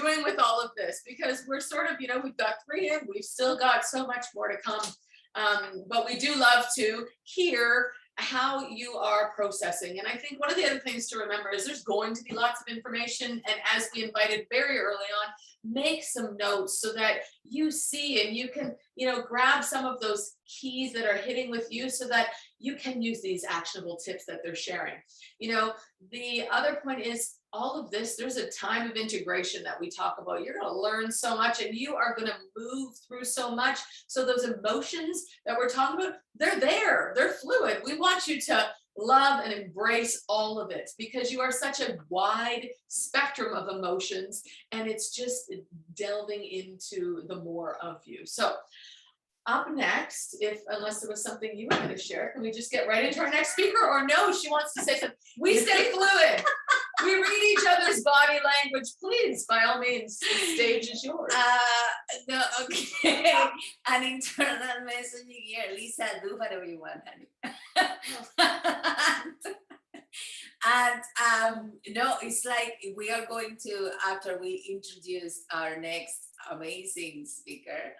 doing with all of this? Because we're sort of, we've got 3 in, we've still got so much more to come. But we do love to hear how you are processing. And I think one of the other things to remember is there's going to be lots of information. And as we invited very early on, make some notes so that you see and you can, grab some of those keys that are hitting with you so that you can use these actionable tips that they're sharing. The other point is all of this, there's a time of integration that we talk about. You're going to learn so much and you are going to move through so much. So those emotions that we're talking about, they're there, they're fluid. We want you to love and embrace all of it because you are such a wide spectrum of emotions and it's just delving into the more of you. So up next, unless there was something you were going to share, can we just get right into our next speaker? Or no, she wants to say something. We stay fluid. We read each other's body language. Please, by all means, the stage is yours. No, okay. An internal messaging here. Lisa, do whatever you want, honey. And no, it's like we are going to, after we introduce our next amazing speaker,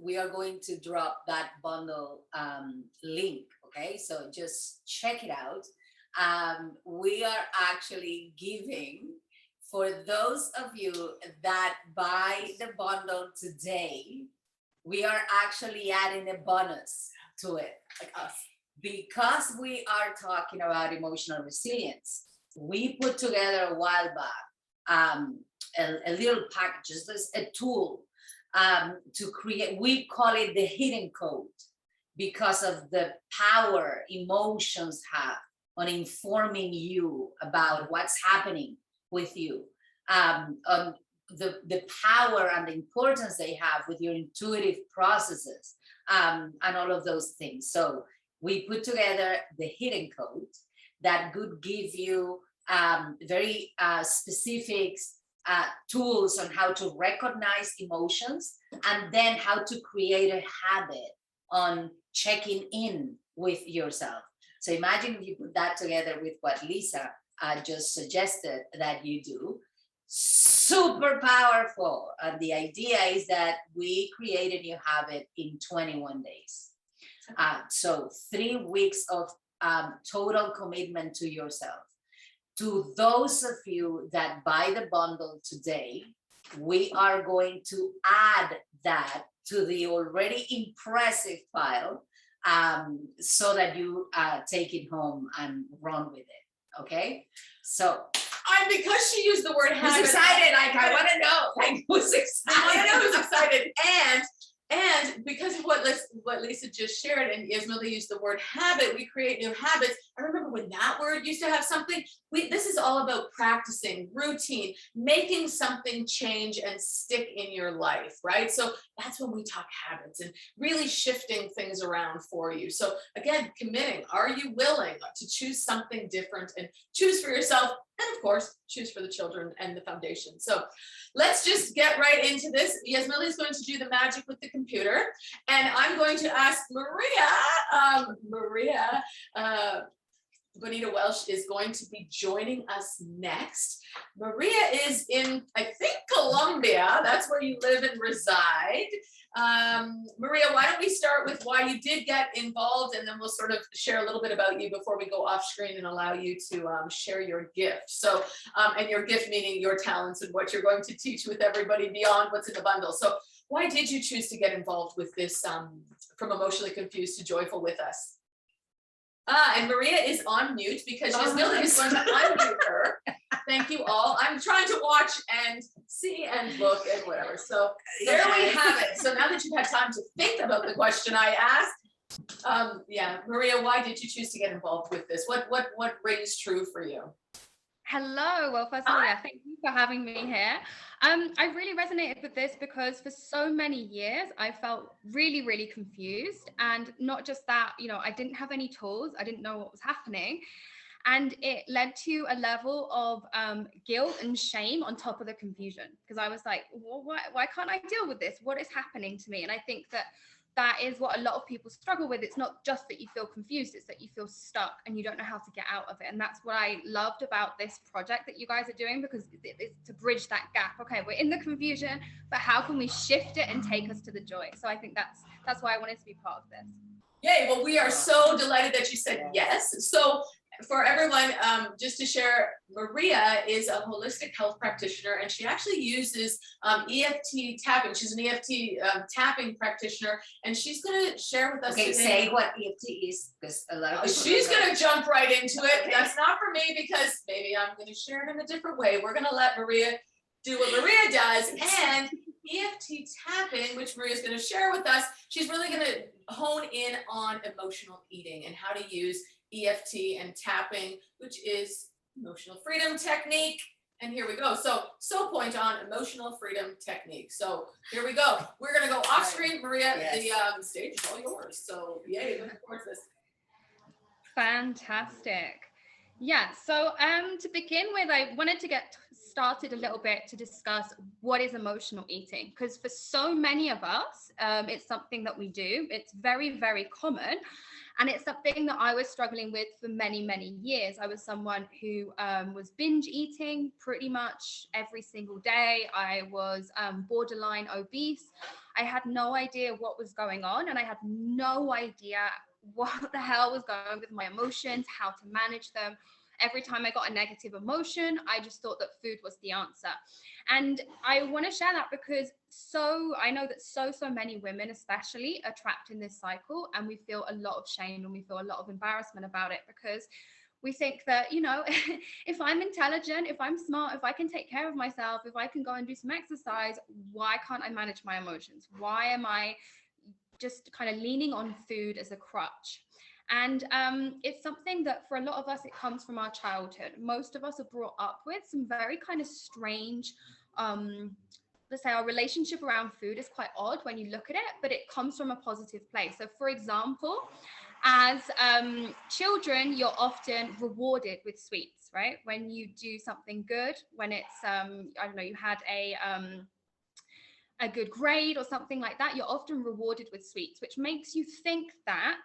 we are going to drop that bundle link, okay? So just check it out. We are actually giving, for those of you that buy the bundle today, we are actually adding a bonus to it, like us. Because we are talking about emotional resilience, we put together a while back a little package, just a tool to create, we call it the hidden code, because of the power emotions have on informing you about what's happening with you, the power and the importance they have with your intuitive processes, and all of those things. So we put together the hidden code that could give you very specific tools on how to recognize emotions and then how to create a habit on checking in with yourself. So imagine if you put that together with what Lisa just suggested that you do. Super powerful. And the idea is that we create a new habit in 21 days. So 3 weeks of total commitment to yourself. To those of you that buy the bundle today, we are going to add that to the already impressive file, so that you take it home and run with it. Okay, so because she used the word habit, who's excited? Like, I want to know, like, who's excited? I want to know who's excited. And because of what Lisa just shared, and Yasmilde used the word habit, we create new habits. I remember when that word used to have something. This is all about practicing, routine, making something change and stick in your life, right? So that's when we talk habits and really shifting things around for you. So again, committing. Are you willing to choose something different and choose for yourself? And of course, choose for the children and the foundation. So let's just get right into this. Yasmilde is going to do the magic with the computer. And I'm going to ask Maria, Bonita Welsh is going to be joining us next. Maria is in, I think, Colombia. That's where you live and reside. Maria, why don't we start with why you did get involved, and then we'll sort of share a little bit about you before we go off screen and allow you to share your gift. So, and your gift meaning your talents and what you're going to teach with everybody beyond what's in the bundle. So why did you choose to get involved with this from emotionally confused to joyful with us? And Maria is on mute because Yasmilde is going to unmute her. Thank you all. I'm trying to watch and see and look and whatever. So there we have it. So now that you've had time to think about the question I asked, yeah, Maria, why did you choose to get involved with this? What rings true for you? Hello. Well, first of all, yeah, thank you for having me here. I really resonated with this because for so many years, I felt really, really confused. And not just that, I didn't have any tools. I didn't know what was happening. And it led to a level of guilt and shame on top of the confusion. Because I was like, well, why can't I deal with this? What is happening to me? And I think that that is what a lot of people struggle with. It's not just that you feel confused, it's that you feel stuck and you don't know how to get out of it. And that's what I loved about this project that you guys are doing, because it's to bridge that gap. Okay, we're in the confusion, but how can we shift it and take us to the joy? So I think that's why I wanted to be part of this. Yay, well, we are so delighted that you said yes. So for everyone, just to share, Maria is a holistic health practitioner, and she actually uses EFT tapping. She's an EFT tapping practitioner, and she's going to share with us Okay, today. say what EFT is, because a lot of people She's don't know. going to jump right into it. Okay. That's not for me, because maybe I'm going to share it in a different way. We're going to let Maria do what Maria does, and EFT tapping, which Maria's going to share with us, she's really going to hone in on emotional eating and how to use EFT and tapping, which is emotional freedom technique. And here we go. So point on emotional freedom technique. So here we go. We're going to go off screen. Maria, Yes. the stage is all yours. So yay, looking forward to this. Fantastic. Yeah, so to begin with, I wanted to get started a little bit to discuss what is emotional eating, because for so many of us, it's something that we do. It's very, very common. And it's something that I was struggling with for many, many years. I was someone who was binge eating pretty much every single day. I was borderline obese. I had no idea what was going on, and I had no idea what the hell was going on with my emotions, how to manage them. Every time I got a negative emotion, I just thought that food was the answer. And I want to share that because I know that so many women especially are trapped in this cycle, and we feel a lot of shame and we feel a lot of embarrassment about it, because we think that, you know, if I'm intelligent, if I'm smart, if I can take care of myself, if I can go and do some exercise, why can't I manage my emotions? Why am I just kind of leaning on food as a crutch? And it's something that for a lot of us, it comes from our childhood. Most of us are brought up with some very kind of strange, let's say our relationship around food is quite odd when you look at it, but it comes from a positive place. So for example, as children, you're often rewarded with sweets, right? When you do something good, when it's, I don't know, you had a good grade or something like that, you're often rewarded with sweets, which makes you think that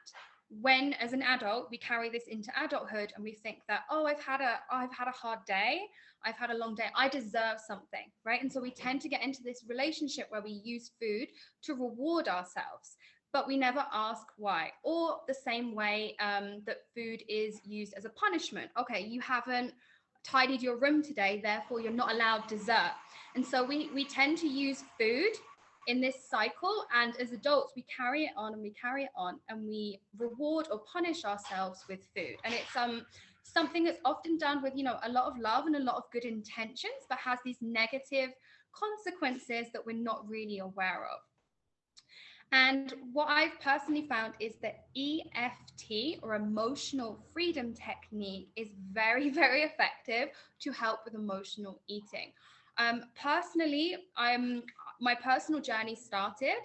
when as an adult we carry this into adulthood and we think that, oh, I've had a hard day, I've had a long day, I deserve something, right? And so we tend to get into this relationship where we use food to reward ourselves, but we never ask why. Or the same way that food is used as a punishment. Okay, you haven't tidied your room today, therefore you're not allowed dessert. And so we tend to use food in this cycle, and as adults we carry it on and we carry it on, and we reward or punish ourselves with food. And it's something that's often done with, you know, a lot of love and a lot of good intentions, but has these negative consequences that we're not really aware of. And what I've personally found is that EFT, or emotional freedom technique, is very, very effective to help with emotional eating. Personally, my personal journey started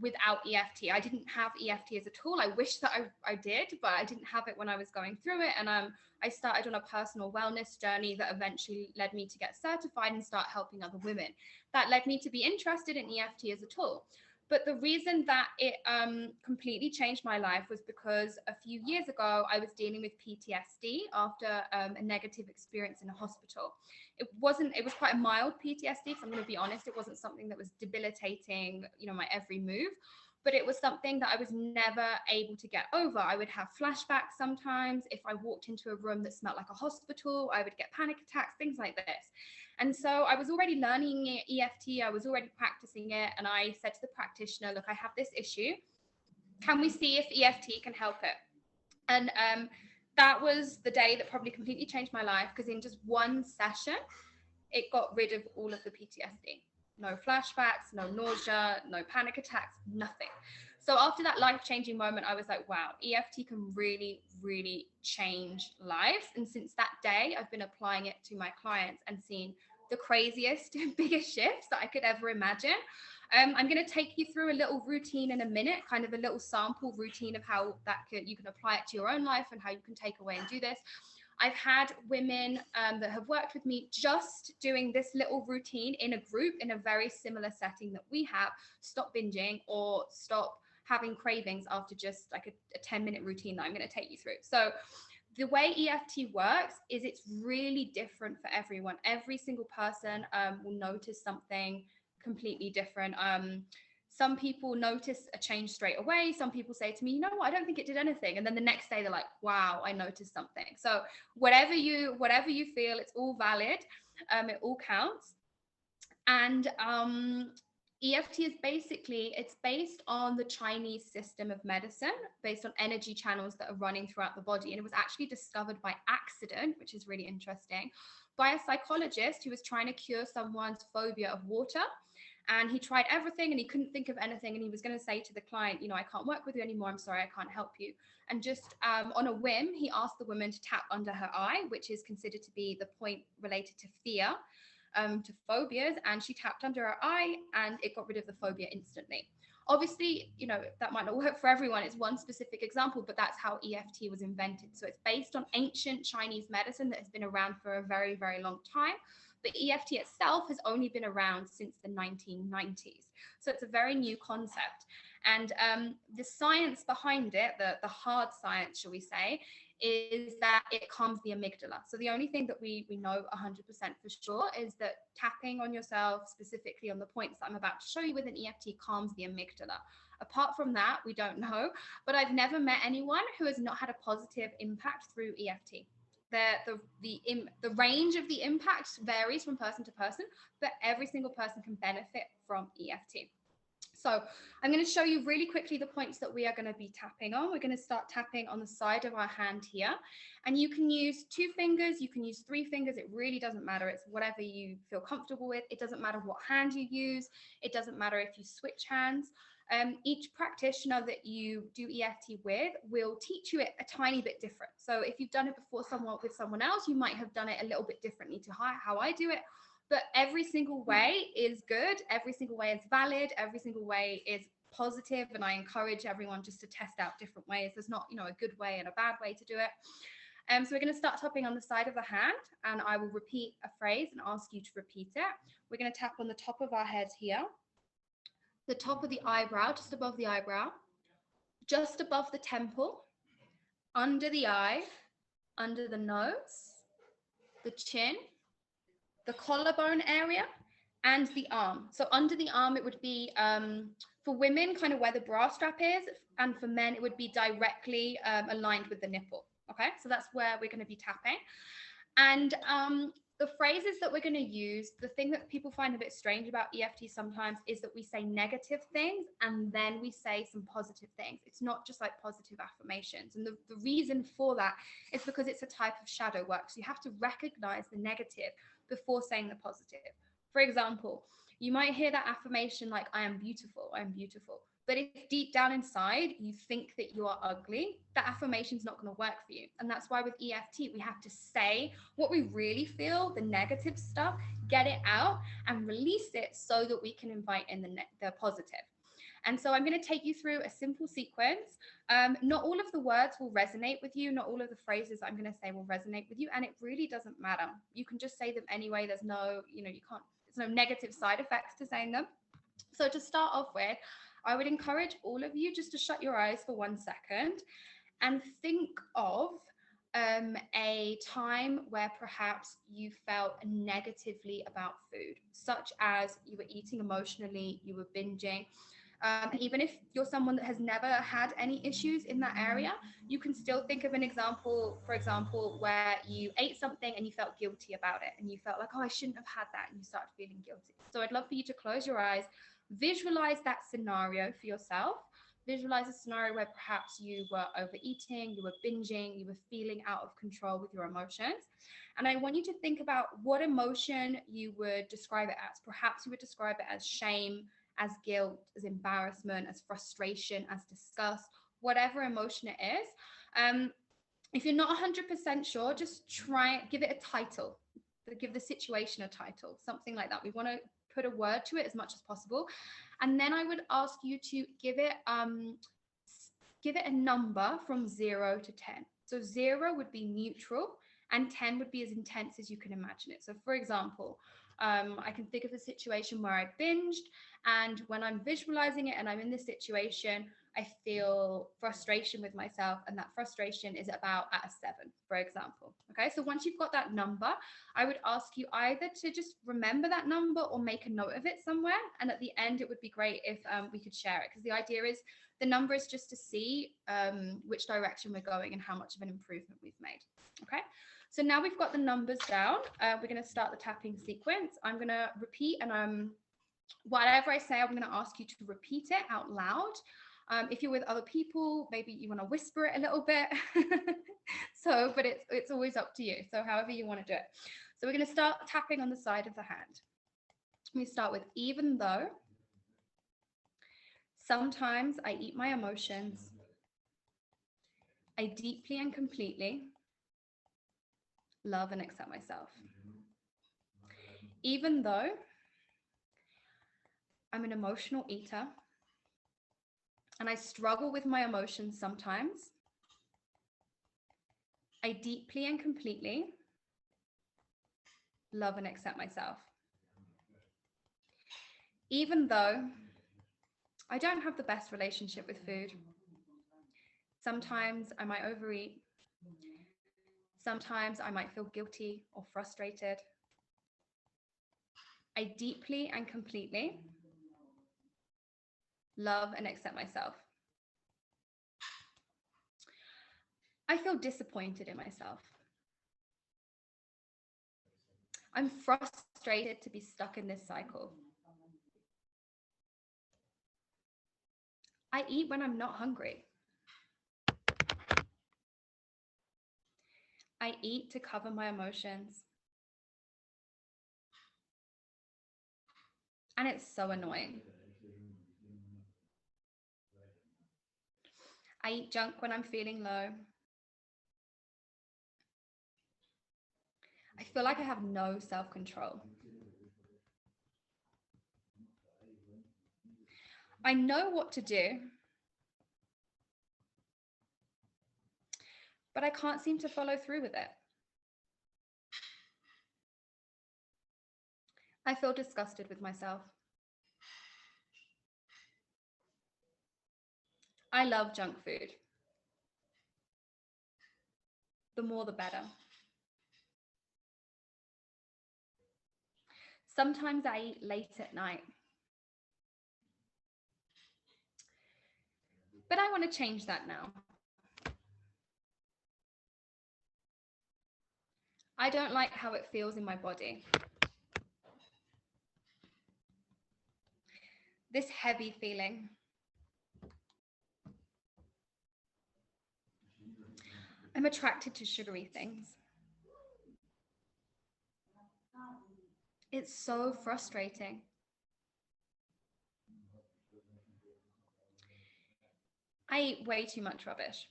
without EFT. I didn't have EFT as a tool. I wish that I did, but I didn't have it when I was going through it. And I started on a personal wellness journey that eventually led me to get certified and start helping other women. That led me to be interested in EFT as a tool. But the reason that it completely changed my life was because a few years ago, I was dealing with PTSD after a negative experience in a hospital. It was quite a mild PTSD, because I'm going to be honest, it wasn't something that was debilitating, you know, my every move, but it was something that I was never able to get over. I would have flashbacks sometimes. If I walked into a room that smelled like a hospital, I would get panic attacks, things like this. And so I was already learning EFT, I was already practicing it, and I said to the practitioner, look, I have this issue. Can we see if EFT can help it? And that was the day that probably completely changed my life, because in just one session, it got rid of all of the PTSD. No flashbacks, no nausea, no panic attacks, nothing. So after that life-changing moment, I was like, wow, EFT can really, really change lives. And since that day, I've been applying it to my clients and seen the craziest, biggest shifts that I could ever imagine. I'm going to take you through a little routine in a minute, kind of a little sample routine of how you can apply it to your own life and how you can take away and do this. I've had women that have worked with me just doing this little routine in a group in a very similar setting that we have, stop binging or stop having cravings after just like a 10-minute routine that I'm going to take you through. So the way EFT works is it's really different for everyone. Every single person will notice something completely different. Some people notice a change straight away. Some people say to me, you know what, I don't think it did anything. And then the next day they're like, wow, I noticed something. So whatever you feel, it's all valid. It all counts. And EFT is basically, it's based on the Chinese system of medicine, based on energy channels that are running throughout the body. And it was actually discovered by accident, which is really interesting, by a psychologist who was trying to cure someone's phobia of water. And he tried everything and he couldn't think of anything. And he was going to say to the client, you know, I can't work with you anymore. I'm sorry, I can't help you. And just on a whim, he asked the woman to tap under her eye, which is considered to be the point related to fear, to phobias. And she tapped under her eye and it got rid of the phobia instantly. Obviously, you know, that might not work for everyone. It's one specific example, but that's how EFT was invented. So it's based on ancient Chinese medicine that has been around for a very, very long time. But EFT itself has only been around since the 1990s. So it's a very new concept. And the science behind it, the hard science, shall we say, is that it calms the amygdala. So the only thing that we know 100% for sure is that tapping on yourself, specifically on the points that I'm about to show you with an EFT, calms the amygdala. Apart from that, we don't know. But I've never met anyone who has not had a positive impact through EFT. The range of the impact varies from person to person, but every single person can benefit from EFT. So I'm going to show you really quickly the points that we are going to be tapping on. We're going to start tapping on the side of our hand here. And you can use 2 fingers, you can use 3 fingers. It really doesn't matter. It's whatever you feel comfortable with. It doesn't matter what hand you use. It doesn't matter if you switch hands. Each practitioner that you do EFT with will teach you it a tiny bit different. So if you've done it before with someone else, you might have done it a little bit differently to how I do it. But every single way is good. Every single way is valid. Every single way is positive. And I encourage everyone just to test out different ways. There's not, you know, a good way and a bad way to do it. So we're going to start tapping on the side of the hand, and I will repeat a phrase and ask you to repeat it. We're going to tap on the top of our heads here, the top of the eyebrow, just above the eyebrow, just above the temple, under the eye, under the nose, the chin, the collarbone area, and the arm. So under the arm, it would be, for women, kind of where the bra strap is, and for men, it would be directly aligned with the nipple. Okay, so that's where we're going to be tapping. And the phrases that we're going to use, the thing that people find a bit strange about EFT sometimes is that we say negative things and then we say some positive things. It's not just like positive affirmations. And the reason for that is because it's a type of shadow work. So you have to recognize the negative before saying the positive. For example, you might hear that affirmation like, I am beautiful, I am beautiful. But if deep down inside you think that you are ugly, that affirmation is not going to work for you. And that's why with EFT, we have to say what we really feel, the negative stuff, get it out and release it so that we can invite in the positive. And so I'm going to take you through a simple sequence. Not all of the words will resonate with you. Not all of the phrases I'm going to say will resonate with you. And it really doesn't matter. You can just say them anyway. There's no, there's no negative side effects to saying them. So to start off with, I would encourage all of you just to shut your eyes for 1 second and think of a time where perhaps you felt negatively about food, such as you were eating emotionally, you were binging. Even if you're someone that has never had any issues in that area, you can still think of an example, for example, where you ate something and you felt guilty about it and you felt like, oh, I shouldn't have had that, and you started feeling guilty. So I'd love for you to close your eyes, visualize that scenario for yourself. Visualize a scenario where perhaps you were overeating, you were binging, you were feeling out of control with your emotions. And I want you to think about what emotion you would describe it as. Perhaps you would describe it as shame, as guilt, as embarrassment, as frustration, as disgust, whatever emotion it is. If you're not 100% sure, just give it a title. Give the situation a title, something like that. We want to put a word to it as much as possible. And then I would ask you to give it a number from 0 to 10. So 0 would be neutral and 10 would be as intense as you can imagine it. So for example, I can think of a situation where I binged, and when I'm visualizing it and I'm in this situation, I feel frustration with myself, and that frustration is about at a 7, for example. Okay, so once you've got that number, I would ask you either to just remember that number or make a note of it somewhere. And at the end, it would be great if we could share it, because the idea is the number is just to see which direction we're going and how much of an improvement we've made. Okay, so now we've got the numbers down. We're going to start the tapping sequence. I'm going to repeat, and whatever I say, I'm going to ask you to repeat it out loud. If you're with other people, maybe you want to whisper it a little bit. So, but it's always up to you. So however you want to do it. So we're going to start tapping on the side of the hand. We start with even though. Sometimes I eat my emotions. I deeply and completely love and accept myself. Even though I'm an emotional eater and I struggle with my emotions sometimes, I deeply and completely love and accept myself. Even though I don't have the best relationship with food, sometimes I might overeat, sometimes I might feel guilty or frustrated, I deeply and completely love and accept myself. I feel disappointed in myself. I'm frustrated to be stuck in this cycle. I eat when I'm not hungry. I eat to cover my emotions. And it's so annoying. I eat junk when I'm feeling low. I feel like I have no self-control. I know what to do, but I can't seem to follow through with it. I feel disgusted with myself. I love junk food. The more the better. Sometimes I eat late at night. But I want to change that now. I don't like how it feels in my body. This heavy feeling. I'm attracted to sugary things. It's so frustrating. I eat way too much rubbish.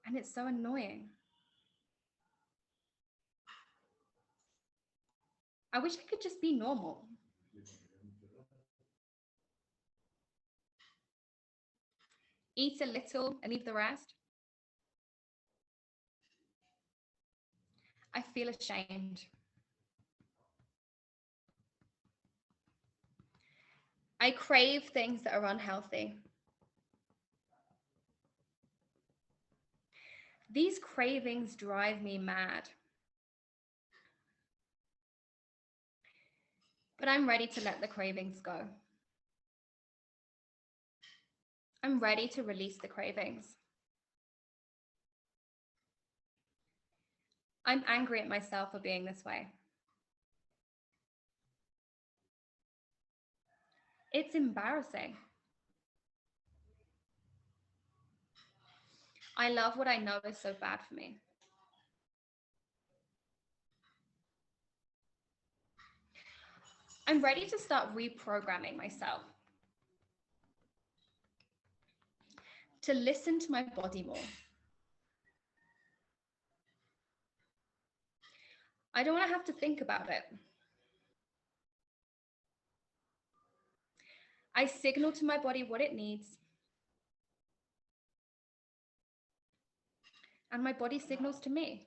And it's so annoying. I wish I could just be normal. Eat a little and leave the rest. I feel ashamed. I crave things that are unhealthy. These cravings drive me mad. But I'm ready to let the cravings go. I'm ready to release the cravings. I'm angry at myself for being this way. It's embarrassing. I love what I know is so bad for me. I'm ready to start reprogramming myself. To listen to my body more. I don't want to have to think about it. I signal to my body what it needs. and my body signals to me.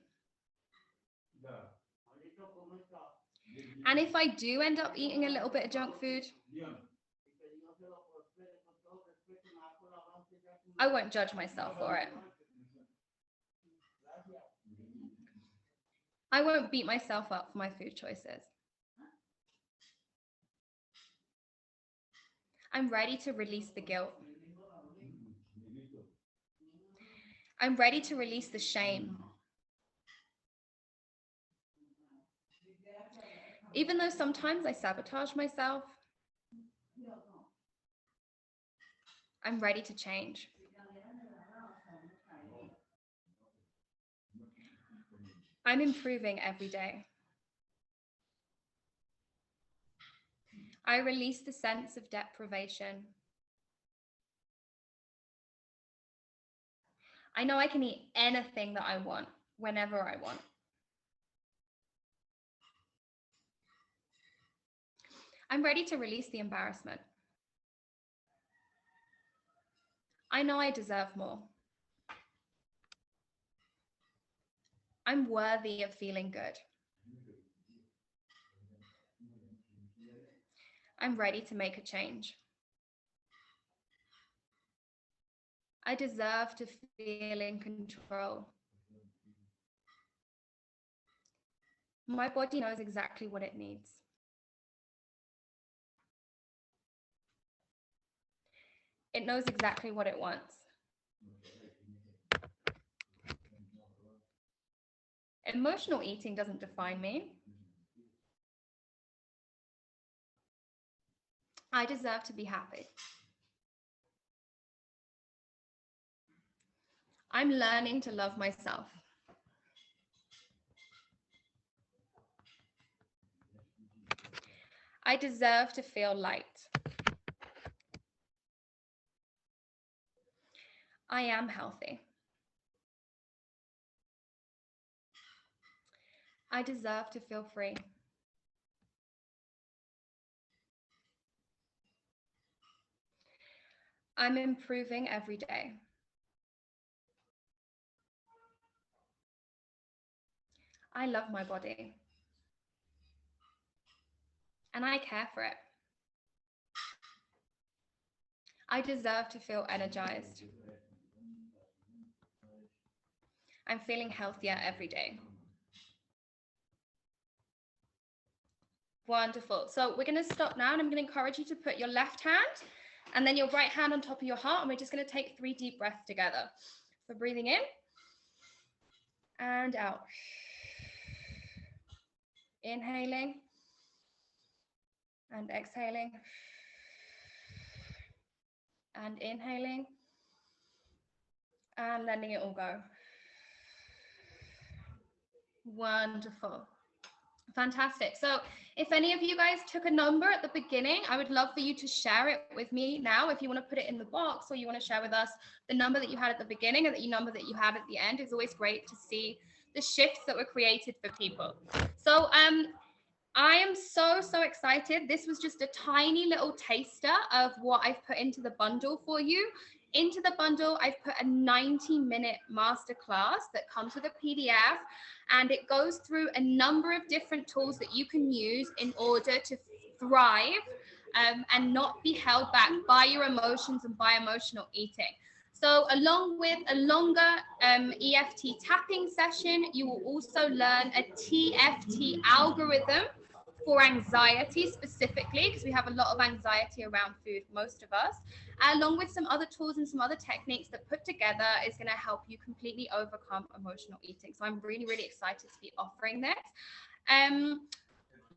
And if I do end up eating a little bit of junk food, I won't judge myself for it. I won't beat myself up for my food choices. I'm ready to release the guilt. I'm ready to release the shame. Even though sometimes I sabotage myself, I'm ready to change. I'm improving every day. I release the sense of deprivation. I know I can eat anything that I want, whenever I want. I'm ready to release the embarrassment. I know I deserve more. I'm worthy of feeling good. I'm ready to make a change. I deserve to feel in control. My body knows exactly what it needs. It knows exactly what it wants. Emotional eating doesn't define me. I deserve to be happy. I'm learning to love myself. I deserve to feel light. I am healthy. I deserve to feel free. I'm improving every day. I love my body. And I care for it. I deserve to feel energized. I'm feeling healthier every day. Wonderful. So we're going to stop now, and I'm going to encourage you to put your left hand and then your right hand on top of your heart, and we're just going to take 3 deep breaths together. So breathing in and out. Inhaling and exhaling and inhaling and letting it all go. Wonderful. Fantastic. So if any of you guys took a number at the beginning, I would love for you to share it with me now. If you want to put it in the box, or you want to share with us the number that you had at the beginning and the number that you have at the end. It's always great to see the shifts that were created for people. So I am so excited. This was just a tiny little taster of what I've put into the bundle for you. Into the bundle, I've put a 90-minute masterclass that comes with a PDF, and it goes through a number of different tools that you can use in order to thrive and not be held back by your emotions and by emotional eating. So along with a longer EFT tapping session, you will also learn a TFT algorithm for anxiety specifically, because we have a lot of anxiety around food, most of us, along with some other tools and some other techniques that put together is going to help you completely overcome emotional eating. So I'm really excited to be offering this.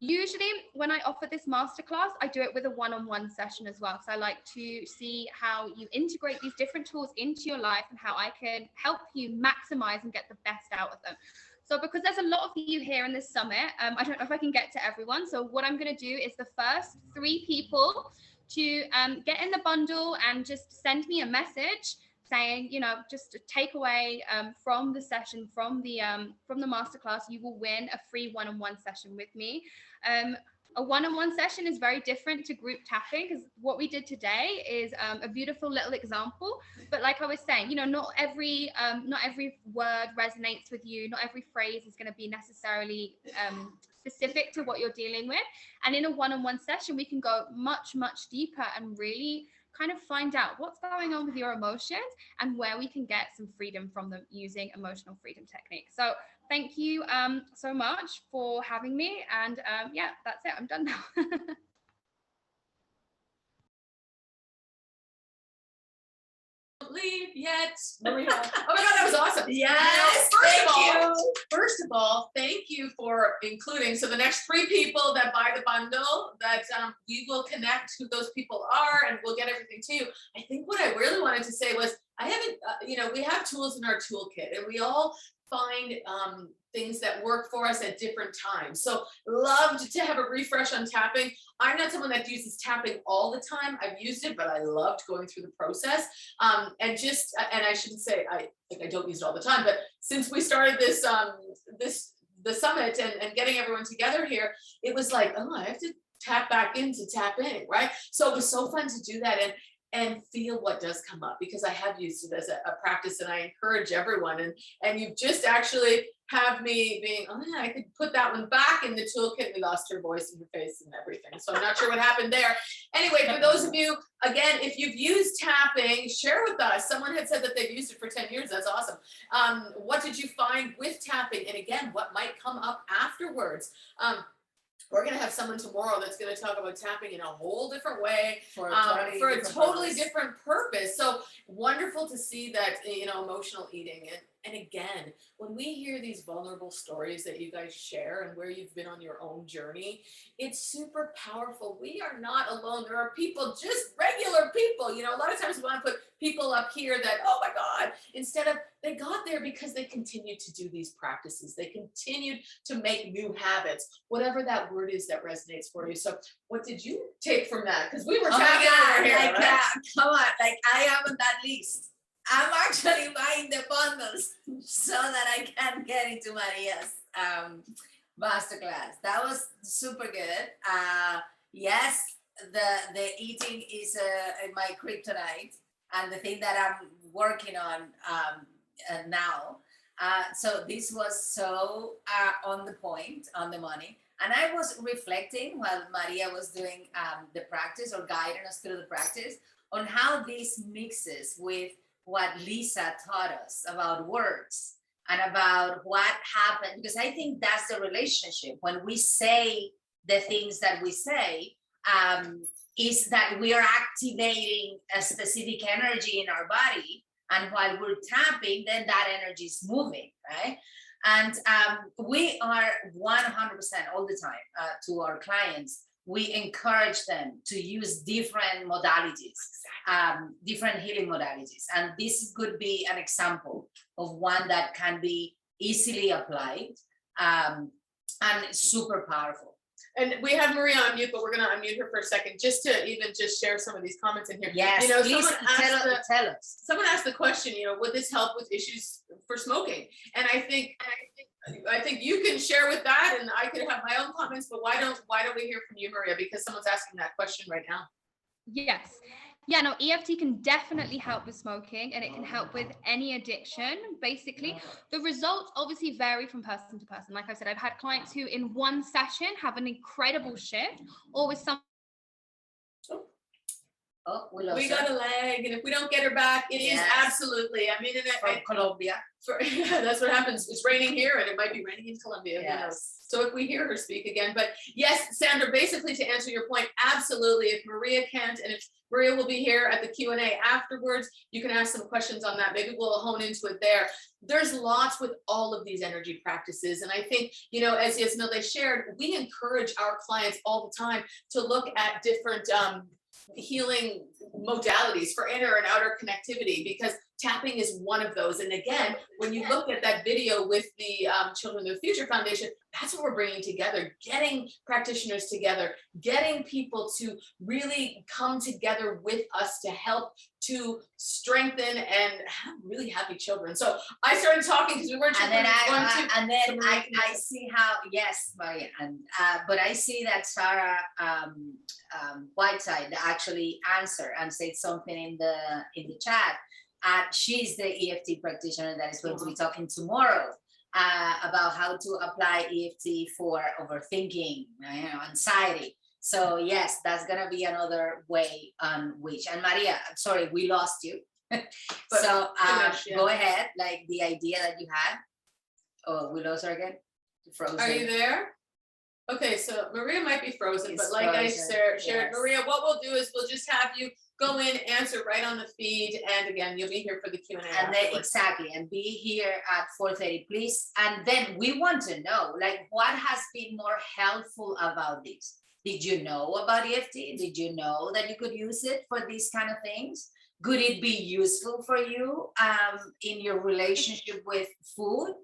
Usually when I offer this masterclass, I do it with a one-on-one session as well. So I like to see how you integrate these different tools into your life and how I can help you maximize and get the best out of them. So because there's a lot of you here in this summit, I don't know if I can get to everyone. So what I'm going to do is the first 3 people to get in the bundle and just send me a message saying, you know, just a takeaway from the session, from the masterclass, you will win a free one-on-one session with me. A one-on-one session is very different to group tapping, because what we did today is a beautiful little example. But like I was saying, not every word resonates with you. Not every phrase is going to be necessarily specific to what you're dealing with. And in a one-on-one session, we can go much, much deeper and really kind of find out what's going on with your emotions and where we can get some freedom from them using emotional freedom techniques. So thank you so much for having me. And yeah, that's it. I'm done now. Leave yet, Maria. Oh my God, that was awesome. Yes, First of all, thank you for including. So the next 3 people that buy the bundle, that we will connect who those people are, and we'll get everything to you. I think what I really wanted to say was, I haven't, we have tools in our toolkit, and we all find things that work for us at different times. So loved to have a refresh on tapping. I'm not someone that uses tapping all the time. I've used it, but I loved going through the process. And I shouldn't say I don't use it all the time, but since we started this the summit and getting everyone together here, it was like, oh, I have to tap back into tapping, right? So it was so fun to do that and feel what does come up, because I have used it as a practice, and I encourage everyone. And you just actually have me being, oh yeah, I could put that one back in the toolkit. We lost her voice and her face and everything. So I'm not sure what happened there. Anyway, for those of you, again, if you've used tapping, share with us. Someone had said that they've used it for 10 years. That's awesome. What did you find with tapping? And again, what might come up afterwards? We're going to have someone tomorrow that's going to talk about tapping in a whole different way, for a totally different purpose. So wonderful to see that, emotional eating. And again, when we hear these vulnerable stories that you guys share and where you've been on your own journey, it's super powerful. We are not alone. There are people, just regular people. A lot of times we want to put people up here that, oh my God, instead of, they got there because they continued to do these practices. They continued to make new habits, whatever that word is that resonates for you. So what did you take from that? Because we were talking over here, right? Come on, I am on that list. I'm actually buying the bundles so that I can get into Maria's masterclass. That was super good. Yes, the eating is my kryptonite, and the thing that I'm working on now. So this was so on the point, on the money. And I was reflecting while Maria was doing the practice, or guiding us through the practice, on how this mixes with what Lisa taught us about words and about what happened. Because I think that's the relationship. When we say the things that we say, is that we are activating a specific energy in our body. And while we're tapping, then that energy is moving, right? And we are 100% all the time to our clients. We encourage them to use different modalities, different healing modalities. And this could be an example of one that can be easily applied and super powerful. And we have Maria on mute, but we're going to unmute her for a second, just to even just share some of these comments in here. Yes, please tell us. Someone asked the question, would this help with issues for smoking? And I think you can share with that, and I could have my own comments, but why don't we hear from you, Maria? Because someone's asking that question right now. Yes. Yeah, no, EFT can definitely help with smoking, and it can help with any addiction. Basically, the results obviously vary from person to person. Like I said, I've had clients who in one session have an incredible shift, or with some. Oh, we got a lag, and if we don't get her back, it is absolutely. I mean, from Colombia. That's what happens. It's raining here, and it might be raining in Colombia. Yes. So if we hear her speak again, but yes, Sandra, basically to answer your point, absolutely. If Maria can't, and if Maria will be here at the Q&A afterwards, you can ask some questions on that. Maybe we'll hone into it there. There's lots with all of these energy practices. And I think, as Yasmilde shared, we encourage our clients all the time to look at different healing modalities for inner and outer connectivity, because tapping is one of those. And again, when you look at that video with the Children of the Future Foundation, that's what we're bringing together, getting practitioners together, getting people to really come together with us to help to strengthen and have really happy children. So I started talking because we weren't sure. And then I see how, yes, Maria, and but I see that Sarah Whiteside actually answered and said something in the chat. She's the EFT practitioner that is going to be talking tomorrow about how to apply EFT for overthinking, anxiety. So yes, that's gonna be another way on which. And Maria, sorry, we lost you. So go ahead, like the idea that you had. Oh, we lost her again. Frozen. Are you there? Okay, so Maria might be frozen, It's but like frozen, I shared, yes. Maria, what we'll do is we'll just have you go in, answer right on the feed, and again, you'll be here for the Q&A. And then exactly, and be here at 4:30, please. And then we want to know, like, what has been more helpful about this? Did you know about EFT? Did you know that you could use it for these kind of things? Could it be useful for you in your relationship with food?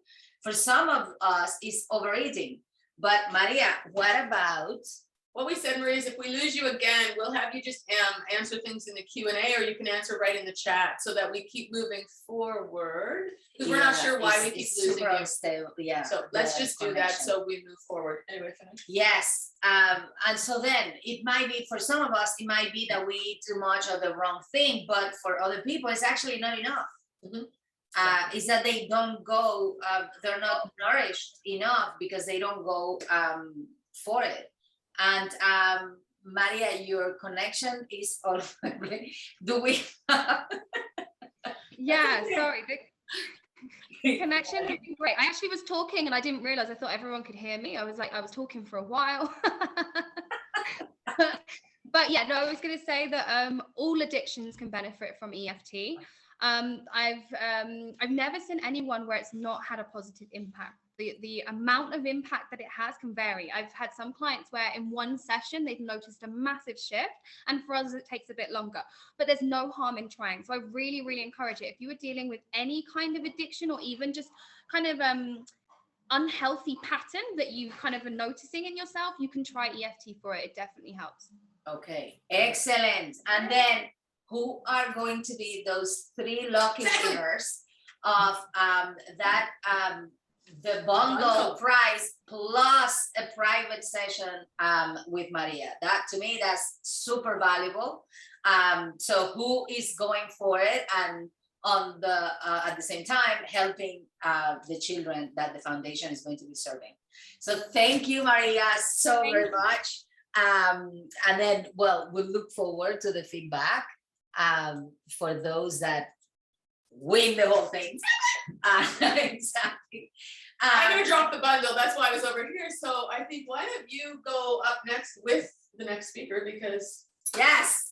For some of us, it's overeating. But Maria, what about? What we said, Maria, is if we lose you again, we'll have you just answer things in the Q&A, or you can answer right in the chat so that we keep moving forward, because we're not sure why we keep losing you. Unstable, yeah. So let's just do that so we move forward. Anyway, finish. Yes, and so then it might be, for some of us, it might be that we eat too much of the wrong thing, but for other people, it's actually not enough. Is that they don't go, they're not nourished enough because they don't go for it. And Maria, your connection is all. Do we? Yeah, sorry. The connection has been great. I actually was talking and I didn't realize, I thought everyone could hear me. I was talking for a while. But yeah, no, I was going to say that all addictions can benefit from EFT. I've never seen anyone where it's not had a positive impact. The amount of impact that it has can vary. I've had some clients where in one session they've noticed a massive shift, and for others it takes a bit longer, but there's no harm in trying. So I really, really encourage it. If you are dealing with any kind of addiction, or even just kind of unhealthy pattern that you kind of are noticing in yourself, you can try EFT for it. It definitely helps. Okay, excellent. And then who are going to be those 3 lucky winners of that the bundle price plus a private session with Maria? That, to me, that's super valuable. So who is going for it, and on the at the same time helping the children that the foundation is going to be serving? So thank you, Maria, so very much. And then, well, we'll look forward to the feedback for those that win the whole thing. Exactly. I'm gonna drop the bundle. That's why I was over here. So I think, why don't you go up next with the next speaker, because yes,